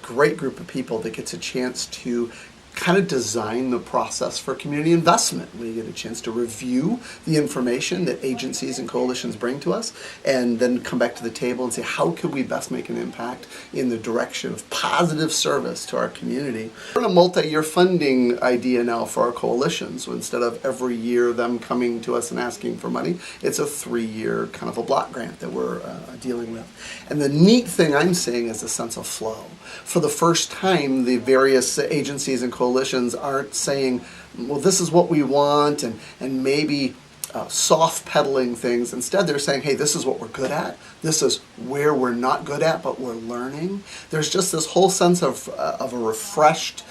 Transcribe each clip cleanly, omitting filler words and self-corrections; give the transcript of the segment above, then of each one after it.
great group of people that gets a chance to kind of design the process for community investment. We get a chance to review the information that agencies and coalitions bring to us, and then come back to the table and say, how could we best make an impact in the direction of positive service to our community? We're in a multi-year funding idea now for our coalitions. So instead of every year them coming to us and asking for money, it's a 3-year kind of a block grant that we're dealing with. And the neat thing I'm seeing is a sense of flow. For the first time, the various agencies and coalitions aren't saying, well, this is what we want, and maybe soft pedaling things. Instead, they're saying, hey, this is what we're good at. This is where we're not good at, but we're learning. There's just this whole sense of a refreshed,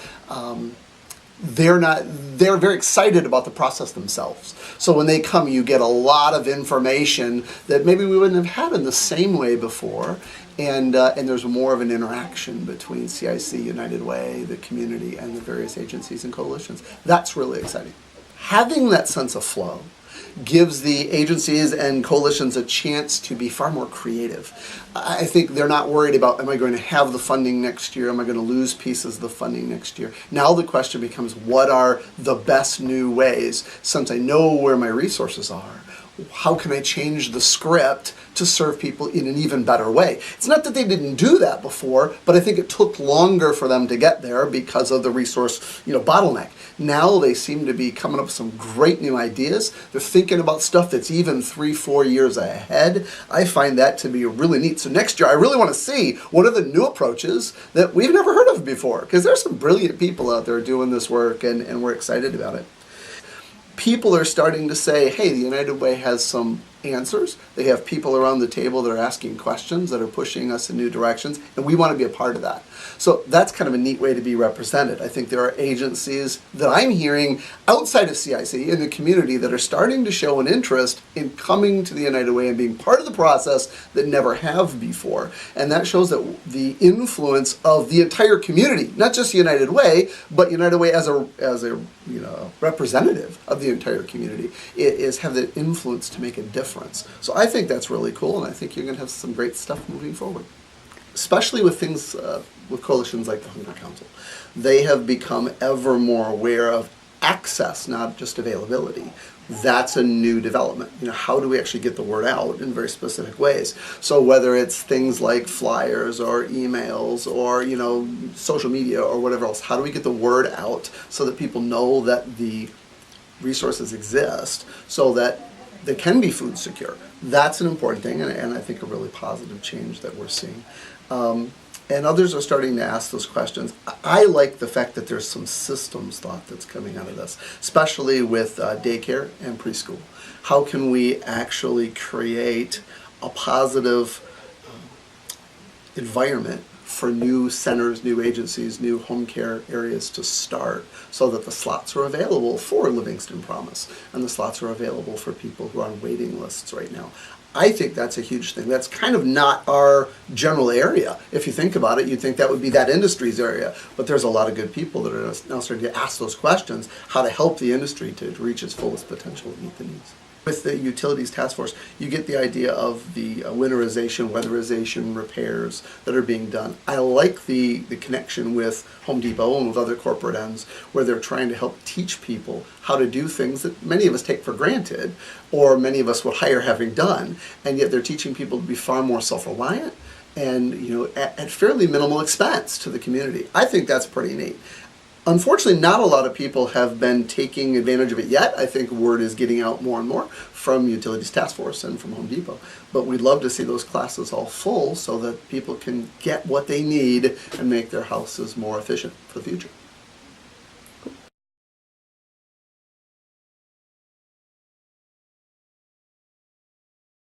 they're very excited about the process themselves. So when they come, you get a lot of information that maybe we wouldn't have had in the same way before. And there's more of an interaction between CIC, United Way, the community, and the various agencies and coalitions. That's really exciting. Having that sense of flow gives the agencies and coalitions a chance to be far more creative. I think they're not worried about, am I going to have the funding next year? Am I going to lose pieces of the funding next year? Now the question becomes, what are the best new ways? Since I know where my resources are, how can I change the script to serve people in an even better way? It's not that they didn't do that before, but I think it took longer for them to get there because of the resource, bottleneck. Now they seem to be coming up with some great new ideas. They're thinking about stuff that's even 3-4 years ahead. I find that to be really neat. So next year, I really want to see what are the new approaches that we've never heard of before, because there's some brilliant people out there doing this work, and we're excited about it. People are starting to say, hey, the United Way has some answers. They have people around the table that are asking questions, that are pushing us in new directions, and we want to be a part of that. So that's kind of a neat way to be represented. I think there are agencies that I'm hearing outside of CIC in the community that are starting to show an interest in coming to the United Way and being part of the process that never have before. And that shows that the influence of the entire community, not just United Way, but United Way as a representative of the entire community, is have the influence to make a difference. So I think that's really cool, and I think you're going to have some great stuff moving forward. Especially with things, with coalitions like the Hunger Council. They have become ever more aware of access, not just availability. That's a new development. How do we actually get the word out in very specific ways? So whether it's things like flyers or emails or, social media or whatever else, how do we get the word out so that people know that the resources exist so that they can be food secure? That's an important thing, and I think a really positive change that we're seeing. And others are starting to ask those questions. I like the fact that there's some systems thought that's coming out of this, especially with daycare and preschool. How can we actually create a positive environment for new centers, new agencies, new home care areas to start, so that the slots are available for Livingston Promise and the slots are available for people who are on waiting lists right now. I think that's a huge thing. That's kind of not our general area. If you think about it, you'd think that would be that industry's area. But there's a lot of good people that are now starting to ask those questions, how to help the industry to reach its fullest potential and meet the needs. With the Utilities Task Force, you get the idea of the winterization, weatherization repairs that are being done. I like the connection with Home Depot and with other corporate ends, where they're trying to help teach people how to do things that many of us take for granted, or many of us would hire having done, and yet they're teaching people to be far more self-reliant and at fairly minimal expense to the community. I think that's pretty neat. Unfortunately, not a lot of people have been taking advantage of it yet. I think word is getting out more and more from Utilities Task Force and from Home Depot. But we'd love to see those classes all full so that people can get what they need and make their houses more efficient for the future.